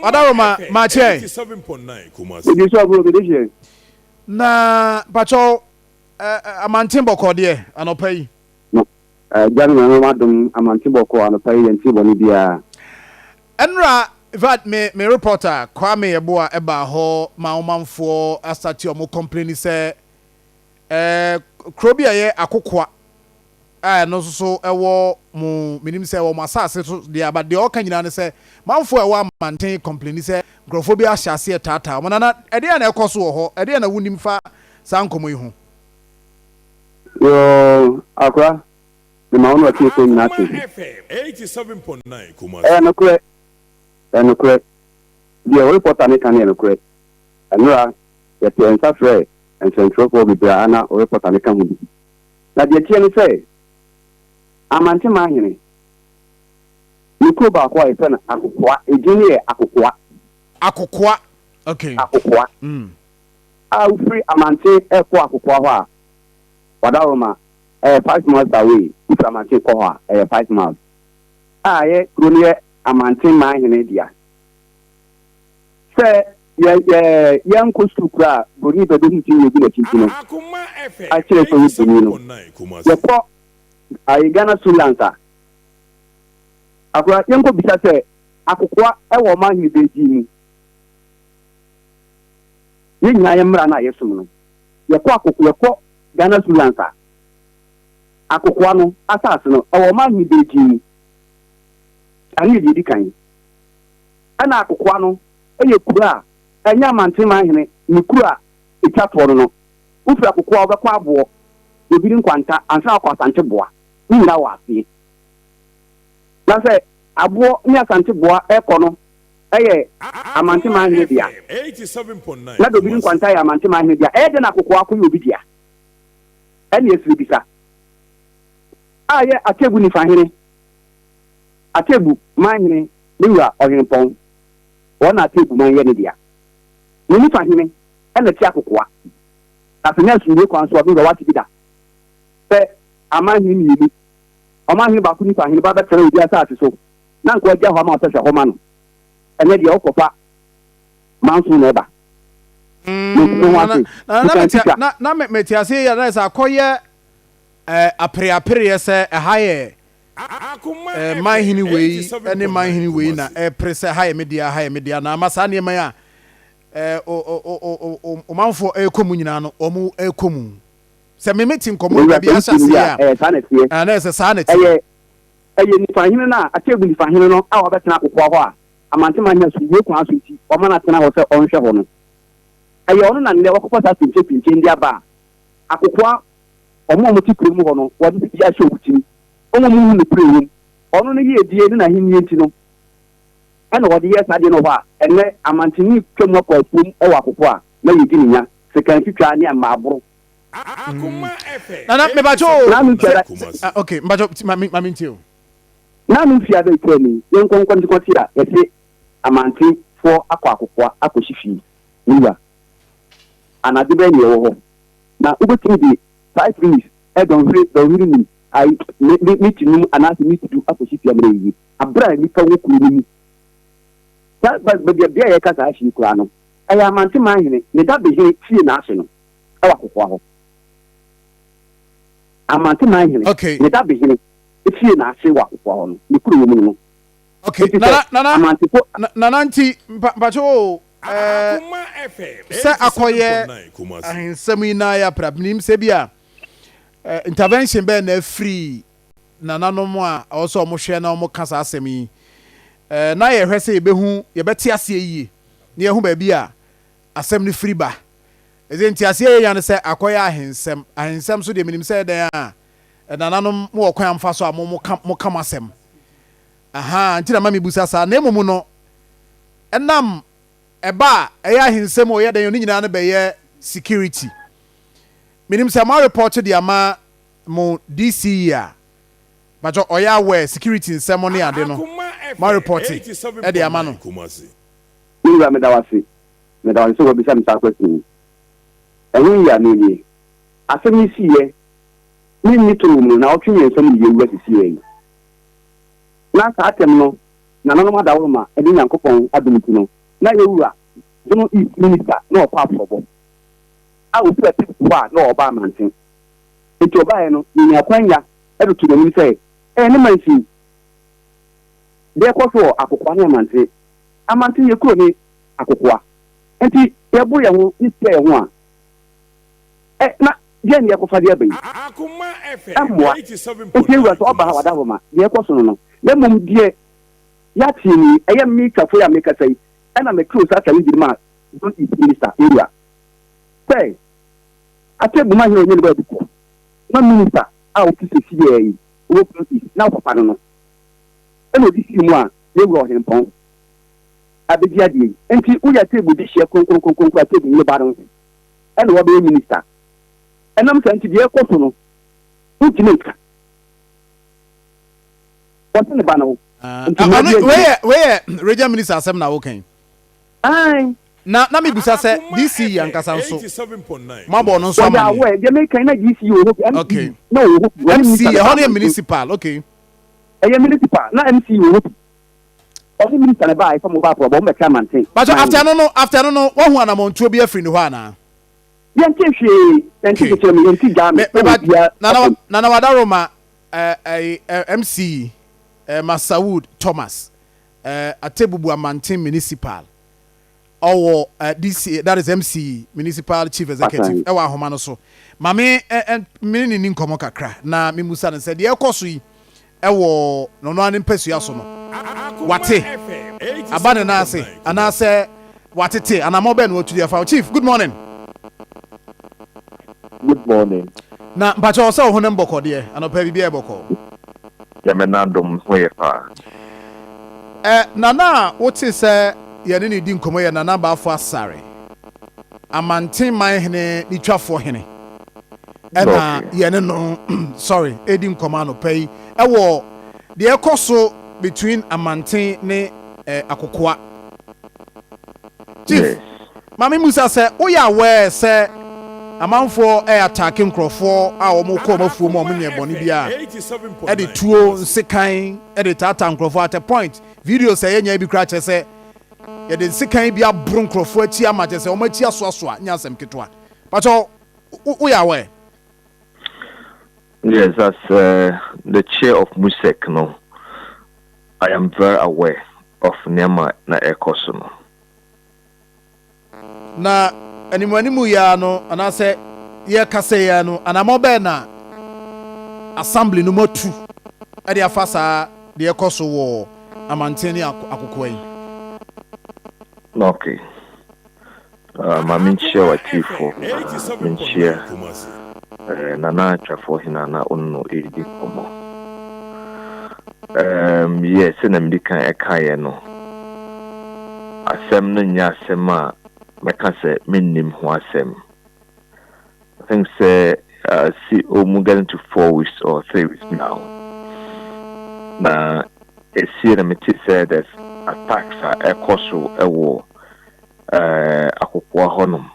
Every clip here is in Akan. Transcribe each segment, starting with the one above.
Adaroma Mache 87.9 Kumasi. Na Pacho Amantinboko de anopai. Gentlemen, madam Amantinboko anopai and Tibonibia. Enra vat me reporter Kwame Eboa eba ho maomanfo astati omo complain say krobia ye akokwa no so ewo mu minim say wo masase so de aba de oka nyina ne say manfo ewo amanten complain say grofobia ahyase etata mo na ede na ekoso wo ho ede na wunim fa sankomo yi ho yo akwa the ma ono tie ko nyina tie 87.9 Kumasi. No correct. The reporter ne kan no correct. Anura the pensa frɛ and central for bibra ana reporter ne kan hu. Na de tie ne sɛ Amantinmanhene Niko ba kwa ife na akokwa ejini ye akokwa okay akokwa ufri Amantin ekwa akokwa ho a Wadaroma 5 miles away if Amantin ko ho a 5 miles ye kroniye Amantinmanhene dia se ye yanko sukra boni bedo nti yebi na chinkino a chere so yini no ye ko ai Ghana Sulansa akwa yanko bisa se akokwa ewo mahini beji ni yinya yemra na yesum no ye ko akokwa ko Ghana Sulansa akokwa no asase no ewo mahini beji ni ani di kan ana akokwa no eye kura enya Amantinmanhene ni kura etwato no ufi akokwa obekwa abo obiri nkwanta ansa akwa asante boa ni na wa afi na se abo ni asante boa ekono eye Amantinmanhene dia 87.9 na obiri nkwanta ya Amantinmanhene dia de na akokwa akwa obi dia eni esiri bisa aye atebu ni fahene atebu manhene niwa ohenpon wona atebu man ye ne dia ni fahene ena ti akokwa afenya sunye kwan so obi wati bida se amanhene ni ọmahene ba ku ni fahene ba betere obi asase so na nko agya ho ma osese ho ma no ene dia okofa manso na eba na metiase ya na sa koye apre se haye manhene wei ene manhene wei na prese haye media na amasa ne man a o manfo ekomu nyina no omu ekomu se memetin komo da bia asase ya na se sanity ni fahene na atebu ni fahene no a obetena akokwa ho a Amantinmanhene suye kwa asoti o ma na tena ho se onhwe ho no ono na ne wakopɔ sa pinche ndi aba akokwa omo ti kuro mu ho no wode bi ya show wuti omo mu ne prewum ono ne ye die ne na hinye nti no ana wode yes ade no ho a ene Amantinni twemu akwa pum e wakopɔ a na yedi nya se kan twitwa ne amaboro na me bacho okay mbacho mami ntio na no fia da ikoni yenkonkon kwati a yesi Amantin for akokwa akoshifi niwa anade be ne wo ho na ubetimi di 5 minutes don hiri ni ai meet ni anase meet do akoshifi amre yi abra ni fa wo kuru ni ta ba bia ye kasa ashi kura no ai Amantinmanhene ne da be he fie na ase no akokwa ho Amantinmanhene okay ne da be he fie na ase wa akokwa ho no ni kuru mu no okay na nanti mpacho se akoye ahensam ina ya prabnim se bia intervention be na free na nanom a also mo hwe na mo kasa asemi na ye hwese ye behu ye beti ase yi na ye hu ba bia asem ni free ba ezenti ase ye yan se akoye ahensam so de minim se den a na nanom mo kwan amfa so a mo kam asem aha nti na mami busa sa na emumu no enam eba eya ahensem o ye den oni nyina na be ye security minim se ma report di ama mo DC ya bajo oya we security nsem no ya de no ma report e di ama no niwa medawasi so go bisa msa kwesi ehun ya ni asemi siye ni to mu na otwe nsem ye wasi siye na sa atem no na nanoma da woma edi nyankopon adumtino na yewura no is minister no kwa probo a wo pete kwa no oba amanten enti oba ye no nya kwanya edo to dem say ne mansi de koso akokwa na amanten ye kuro ni akokwa enti yebu ye ho isi ye ho a na je ne ko fade abai Akoma FM 87.9 enti yewura so oba ha wada woma de koso no na mum die ya tini eye mi kafo ya meka sai ana me close aka ni ma don is minister area say Atebu ma he onye ba biko na minister a o ti se fie yi wo close na papa no e no di si mu a le wo hin pon abedi ade enti wo ya Atebu di hye konkron Atebu ni ba no e no wo be minister enam san ti de ekoso no wo ti make what in the banner where regional minister asem na wokan na me busa se DC yankasa nso 87.9 mabo no nso amane we dey make na DC o okay no MC honey municipal okay municipal na MC o the minister na ba ifo mo ba pro bo me chairman tin but after no wo hu anamontuo bi afri ni ho ana yenti hwe yenti ke me yenti ga me na wadaroma MC Masud Thomas Atebubu Amantin Municipal or DC that is MCE Municipal Chief Executive ewa homa no so mame mini ni nkomo kakra na memusa ne said ye koso yi ewo no no an pesu aso no wate abane na ase anase watete anamo be no otu fa Chief good morning. Good morning. Na mpacho so ho ne mboko de anopa bibia eboko Yemenadom hoyefa. Nana what is ye ne di nkomo ye nana Baffour Asare Amantinmanhene ni Twafuohene ena ye ne no sorry edi nkomo no pay ewo de ekoso between Amantin ne Akokwa Chief mami Musa say wo ya we say amanfo attack nkrofo a wo mo ko mafuo mo nye boni bia e de tuo nsekan e de tata nkrofo at a point video say nya bi kra che say ye de nsekan bia bro nkrofo achi ama che say o machi aso nya asem ketwa but wo ya we yes as the chair of MUSEC no I am very aware of Nema na ekoso no na animu ya no anase ye kase ya no anamo be na assembly no matu e de afasa de ekoso wo Amantini Akokwa yi okay ma minchia watifo minchia nana Twafuohene na onno edi komo yes na mdikan ekaye no asem no nya asem a meka say minim ho asem I think say see getting to 4 weeks or 3 weeks now na esi na meti say that attacks are ekoso ewo Akokwa honum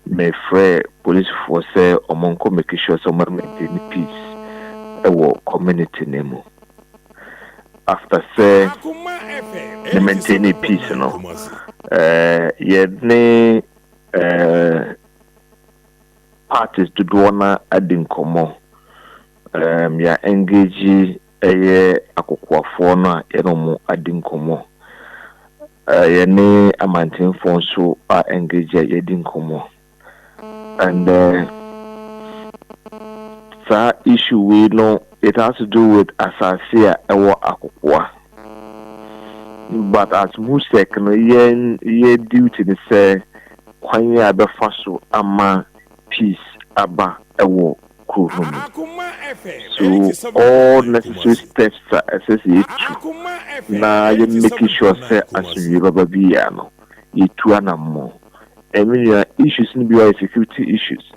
me free police for say omonko make sure some maintain peace ewo community name after say the maintain peace no yedne parties to do na adinkomo ya engage Akokwafoɔ no a yɛno adinkomo yene Amantinfoɔ nso a engage yɛdinkomo and that issue we know it has to do with Asare ewo Akokwa but as MUSEC no ye duty ni say kwanya abefa so ama peace aba ewo kurum so all necessary steps are associated na you make sure say asuri baba biya no yitu anamo issues ni be security issues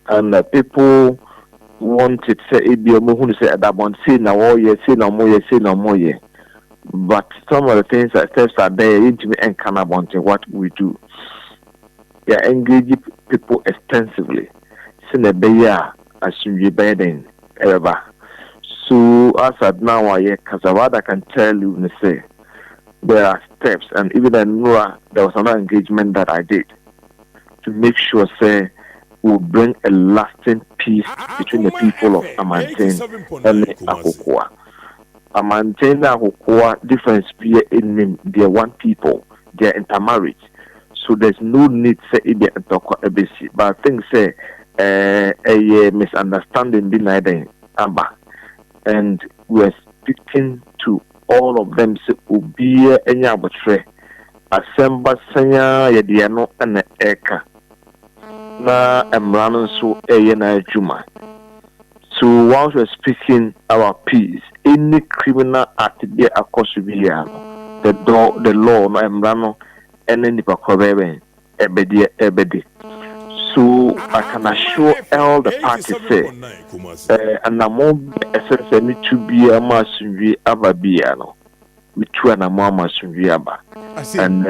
and people want it say ebi omo hu say adabon say na wo ye say na mo ye but some of the things that steps are there intimate and can about what we do. We are engaging people extensively. So So as at now, what I can tell you, say there are steps, and even in Nora, there was another engagement that I did to make sure, say, we'll bring a lasting peace between the people of Amantin and Akokwa. Amantin and Akokwa, difference be in them, they're one people, they're intermarried. So there's no need say be ABC. But I think say a misunderstanding be neither Abba. And we're speaking to all of them say Ubia and Yabatre. Assemble Sanya Yadiano and Eka. Na Emranon so na Juma. So whilst we're speaking our peace, any criminal act there across the law no Emrano and any pakobebe ebedi. So I can assure all the parties say and I'm more essentially to be a masunvi ababiano. We two and a mama sunviaba. And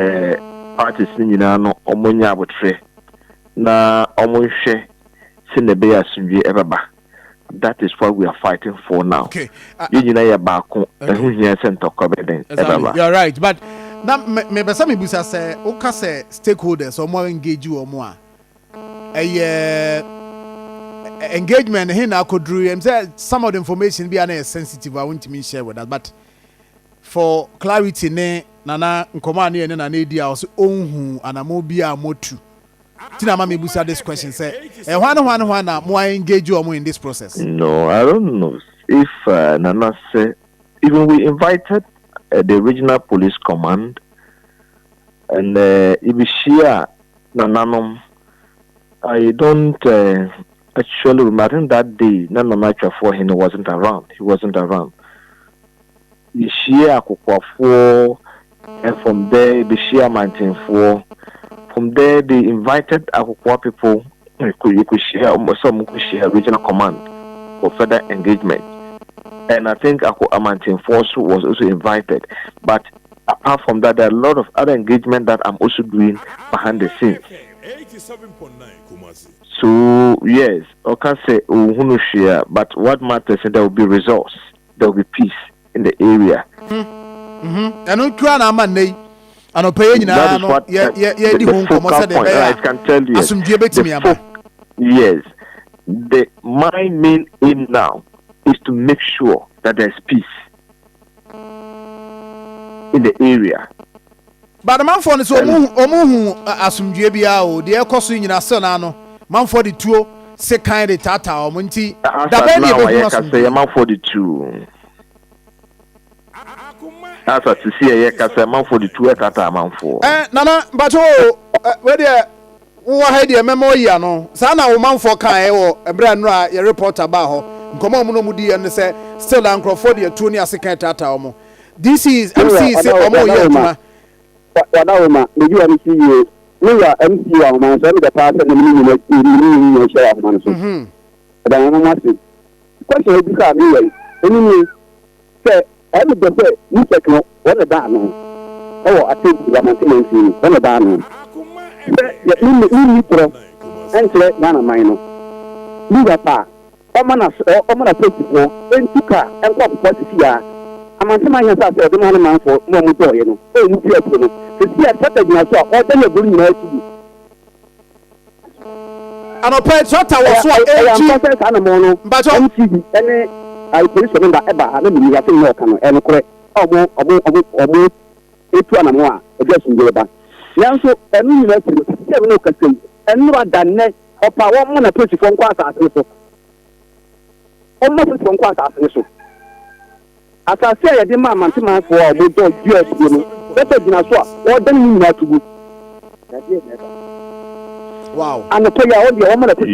parties in Omonia would say. Na omunshe sinebe asunje ebaba. That is what we are fighting for now. Okay. You are right, but now maybe some people say, "Okay, say stakeholders or more engage you or more." Engagement here now could do. Some of the information be sensitive. I want to share with us, but for clarity, ne nana nkomani ene na ne dia also onhu anamobia motu. Tina mama busa this question say one more engage you in this process. No, I don't know if Nana say even we invited the regional police command and Ibishia Nananum. I don't actually remember. I think that day Nana Twafuohene wasn't around. He wasn't around. Ibishia Twafuohene and from there Ibishia Amantinmanhene. From there, they invited Akokwa people. You could share some regional command for further engagement, and I think Amantinmanhene was also invited. But apart from that, there are a lot of other engagement that I'm also doing behind the scenes. So yes, I can say share, but what matters is there will be resource, there will be peace in the area. And that is what the focal point I can tell you. Yes, my main aim now is to make sure that there's peace in the area. But the man for the Omu asumdue bia o de ekoso nyina se na no man for the two se kind the tata o munti da be be say man for the two. As a see a man for the two tata man for. Nana but where there wo ha de memo ya no sa na wo man for kan e wo ebra no a ye report about ho nkomo mu no mu di ye no say still ankrofo de two ni aseka tata o mo. This is MCE say omo ye tuma Wadawoma, the UMCE, we are MCE of man, so the part of the minimum share of man. But I don't want to. Question is because anyway, any say, every day, you check what a down. Oh, I think the Amantinmanhene, what a down. You need to enter Nana Mino. Leave a pa. Omana principle, then Tuka, and what is here. Amantinmanhene has said, the man for no motor, you know. Oh, you see, the strategy I saw, or then you're doing it. And a pet shot, I was what animal, but any I police remember ever, I don't know, I think no can, and correct, or more, eight animal, just in Yoruba. Now, so, and you know, no question, and no than net, or power, one approach from quarters, almost from quarters. As I say, I demand Amantinmanhene for a good dog, you know, better than I saw, or then you have to go. Wow. And the player, all the woman that is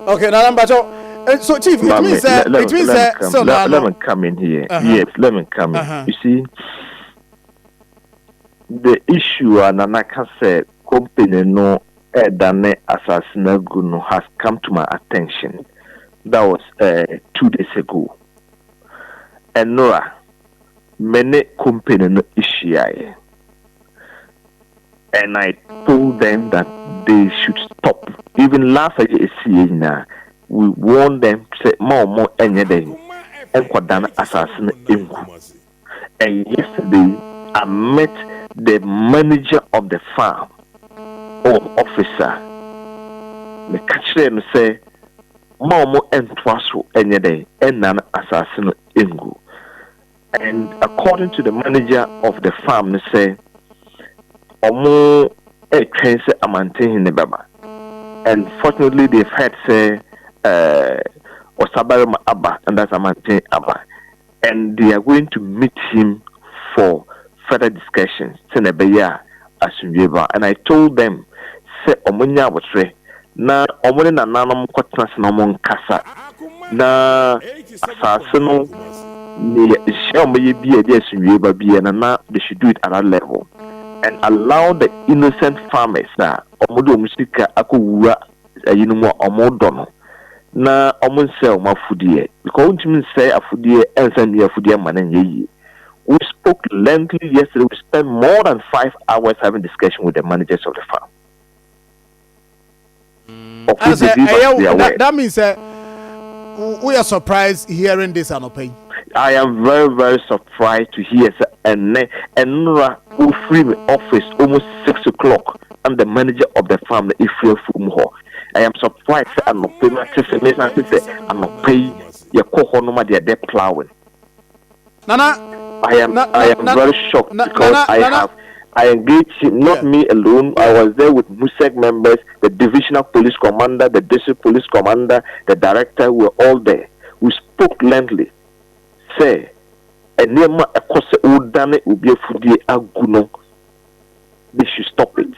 okay, now, but so, Chief, it means that, so let me come in here. Yes, let me come in. You see, the issue, and I can say, company no, Edane Assassin has come to my attention. That was 2 days ago. And Nora, many company no issue. And I told them that they should stop. Even last year, we warn them say more anything and Kodana assassin ingu. And yesterday I met the manager of the farm or officer. Me catch them say more and Twafuohene anything and none assassin ingu. And according to the manager of the farm, they say Omo a train say Amantinmanhene baba. And fortunately they've had say Osabari Abba, and that's Amantinmanhene Abba. And they are going to meet him for further discussions. And I told them, say Omunya Watre, na Omoni na nanom kotnas na mon kasa. Na asasino ni shame be a desunweba be and na they should do it at that level. And allow the innocent farmers na omodo musika akuwa yinumo omodono na omonse omafudie because untimi say afudie ensan be afudie manenye. We spoke lengthily yesterday. We spent more than 5 hours having discussion with the managers of the farm. That means we are surprised hearing this anope. I am very, very surprised to hear and who free the office almost 6 o'clock. I'm the manager of the farm, if you're from her. I am surprised I'm not paying my sister. I'm not paying your cohonoma, they're plowing. Nana, I am very shocked because I engaged him, not me alone. I was there with MUSEC members, the divisional police commander, the district police commander, the director. We were all there. We spoke lengthily. Say, and near my akose udane ubi fudi aguno. They should stop it.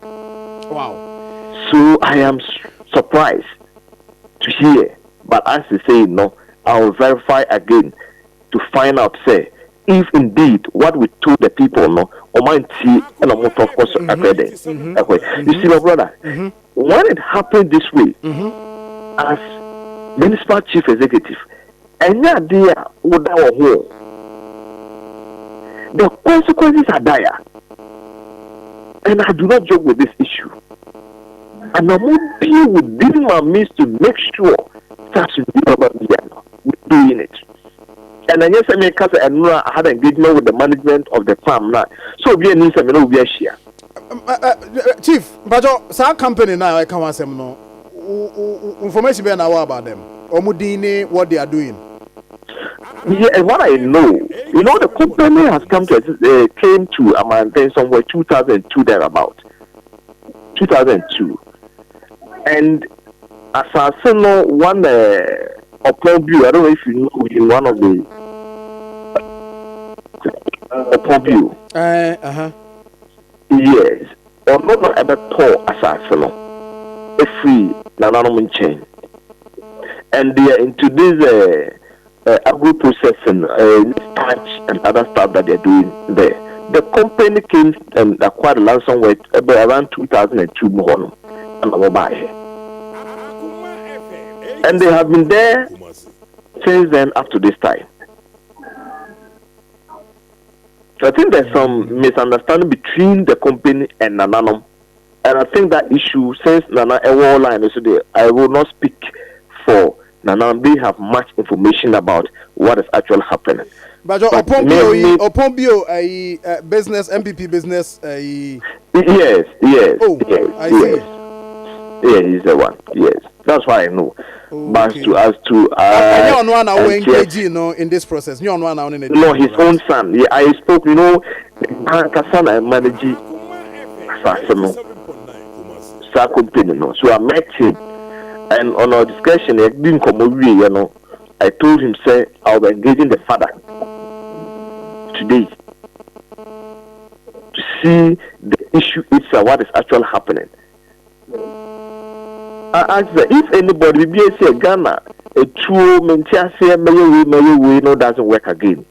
Wow. So I am surprised to hear, but as they say, no, I will verify again to find out. Say, if indeed what we told the people, no, Omanti and Omoto of course You see, my brother, when it happened this way, as municipal chief executive, and yeah, dear, the consequences are dire, and I do not joke with this issue. And I'm going to deal within my means to make sure that we're doing it. And then yes, I mean, because I had engagement with the management of the farm now. So we need some we share. Chief, but some company now I can't say no information be now about them. Omudini, what they are doing. Yeah, and what I know, the company has come to came to Amantinmanhene somewhere 2002 thereabout. 2002, and as I say, no one upon view. I don't know if you know in one of the upon view. Yes, or not ever tall as I say, a free nanoman chain, and they are into this agro processing, starch and other stuff that they're doing there. The company came and acquired land somewhere around 2002 and over here. And they have been there since then up to this time. So I think there's some misunderstanding between the company and Nananum. And I think that issue, since Nana Ewo line is today, I will not speak for Nananum. They have much information about what is actually happening. But upon bio business, MPP business. Yes. I see. Yeah, he's the one. Yes, that's why I know. But Okay. to in this process. No, his own son. Yeah, I spoke. Kasana and managing assassin. So I met him, and on our discussion, it didn't come over. I told him, say, I'll be engaging the father today to see the issue itself, what is actually happening. I asked her, if anybody be a Ghana, a true mentality, no doesn't work again.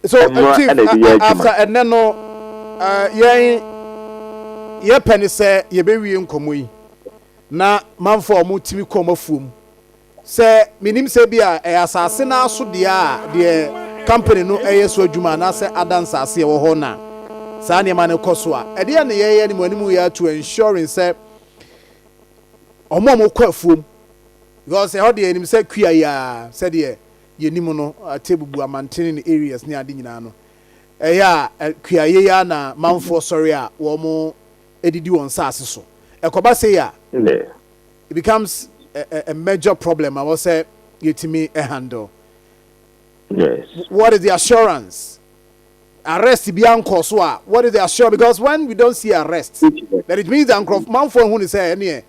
So, after and then yeah, penny say, ye be we in na man for mutimi come fum. Say, minim say be a assassin so the company no so adwuma na say adansa ase wo ho na sa ne ma ne koso a e de na ye ni manimu ya to ensuring say omo kwa afuom because how dey enim say kua ya said ye yenim no tebubu Amantinmanhene areas ni ade nyina no ya kua ye ya na manfo sorry a wo mo edidi won saase so ekoba say ya it becomes a major problem I was say yetimi handle. Yes. What is the assurance? Arrest bianco so what is the assurance? Because when we don't see arrests, that it means that manfo who say any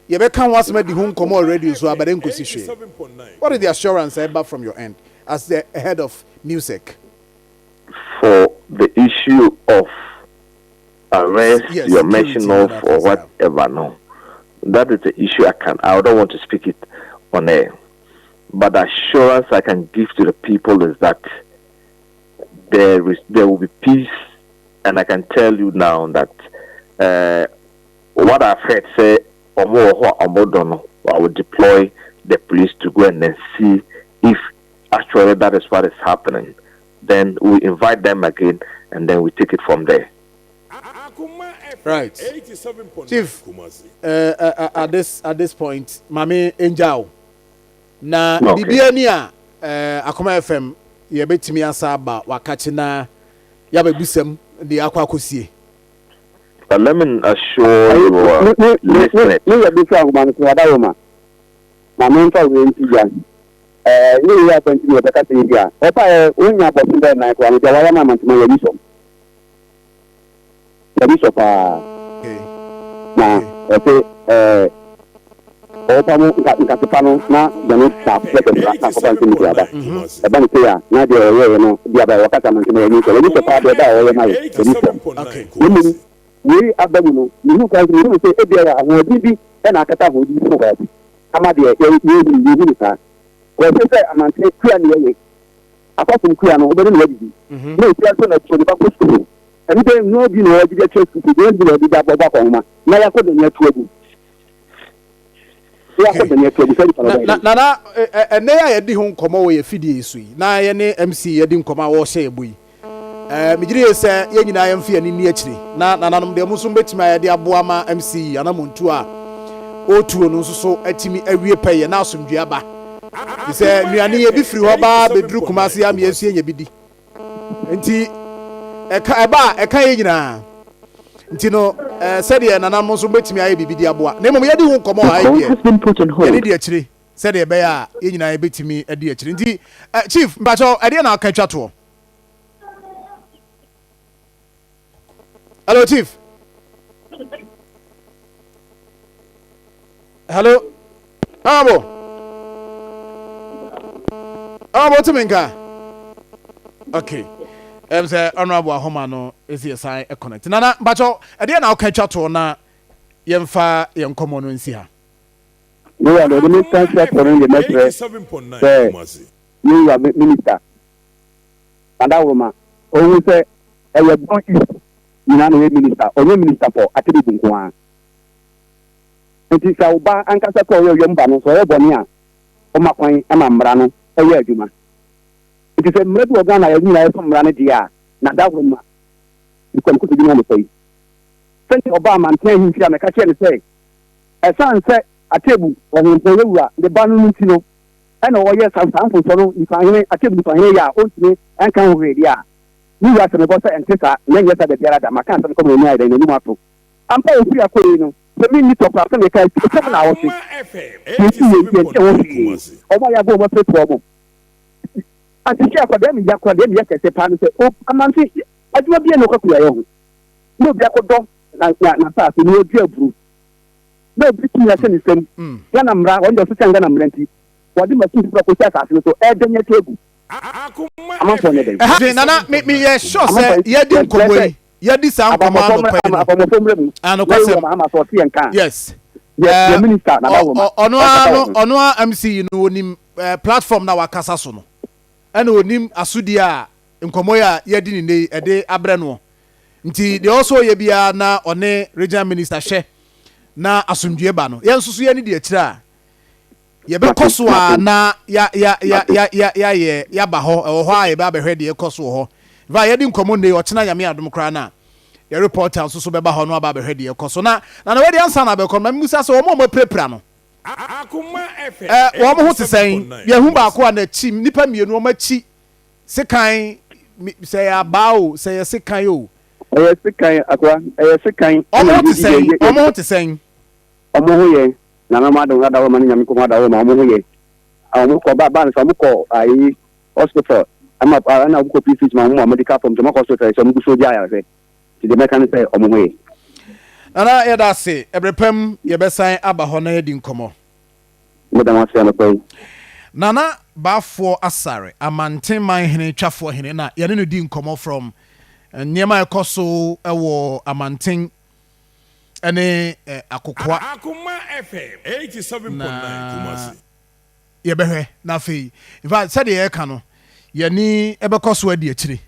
you be can once made the home come already so but then what is the assurance ever from your end as the head of music for the issue of arrest, yes, your mention of or whatever? No, that is the issue. I don't want to speak it on air, but the assurance I can give to the people is that there will be peace, and I can tell you now that what I've heard say. I will deploy the police to go and then see if actually that is what is happening. Then we invite them again and then we take it from there. Right. Chief, at this point, Mami Enjao. Na Bibiania Akoma FM yebetimi asaba wakachi na yabebusem the akwakosie. But let me assure you, listeners. You are different, man. So that woman, my mentor will be young. You are going to be a better thing here. Opa, when you are passing that night, when you are going to be the bishop, now, okay, Opa, Catapano, now the next step, second, the bank here, now they are, the other Wakataman, the bishop, the bishop, we abamuno you guys you say ebia awon bibi na akata ho di so ba amade you minister we say amante kua ne ye apart kua no obere no bibi no tia so na so ba ko school and then no bi no bi the church school dey bi no bi da baba ko ma na ya ko de nya tuabu ya ko de nya tuabu na ene ya ye di ho nkomo we fidie su na ye ne MCE ye di nkomo wo hye eboyi mijiri se ye nyina ye mfia ni akiri na nanom de muso betima ye de aboa ma MCE anamontu a otuo no so atimi awie peye na asomdua aba se nuane ye bi firi ho ba bedru kumase ya me asu enya bidi nti eka ye nyina nti no se de nanam muso betimi aye bibidi aboa na mom ye di hu nkomo ha ye ye di akiri se de be ya ye nyina ye betimi adi akiri nti chief mbacho ade na aka twato. Hello, Chief. Hello. Abo Tuminka. Okay. Say honorable Ahoma no is your sign a connect. Nana, but I didn't now catch up to na yemfa yemkomo no nsi ha. No, I don't need to for the next. You are minister. And that woman always say, I will born you know, minister or minister for activity. It is our bar and Casa for your young banner for Bonia, or my point, and Mambrano, a year, Juma. It is a medical gun I have from Ranadia, not that woman. You can put it on the face. Send Obama and tell him to catch and say, a son said a table on the Banutino, and all yes, I'm for solo, if I hear a table for here, ultimately, and can read, yeah. You are the boss and sister, then yes, the Terra, my cancer come in there, and you want to. I'm paying for your coin. The minute of our family can 7 hours. Oh, my God, what's the problem? I think for them, Yaquadem, yes, a pan say, oh, I'm not saying, I do not be a local. No, Yaquadom, like no dear brute. No, between us and the same. Yanamra, on the second Ganamrenti. What do you propose as to add the table? Nana me ye sure say ye di nkomwe ye di sam komo no yes the minister na ono MCE no onim platform na wakasa so no ana onim asudi a nkomo ya ye di ni e de abre no nti de also ye bia na one regional minister hye na asomdue ba no ye nsusu ye ni de akira ye be koso na ya ba ho e ho a ye ba behwe de koso ho va ye di nkomo ne o chena nyame adom kra na your reporter so beba ho no aba be hwede ekoso na we dey answer na be ko na musa so omo prepra no Akoma FM wo mo ho tesen ye hu ba ko na chi nipa mienu o ma chi sekan say abao say sekan o sekan akwa sekan omo tesen omo ho ye na na ma do ga dawo ma nyame ko ma dawo ma omo ho ye omo ko ba so omo ko ai hospital ama na ko PC ma mo medical from to hospital so mo so dia ya se ti de mechanic say omo ho ye ana ye da se ebrepam ye besan aba ho na ye di nkomo modern ase na ko Nana Baffour Asare Amantinmanhene Twafuohene na ye ne no di nkomo from niema ekoso ewo Amantin ene Akokwa Akoma FM 87.9 Kumasi ye behwe na fe in fact said ye ka no ye ni ebekoso adi akire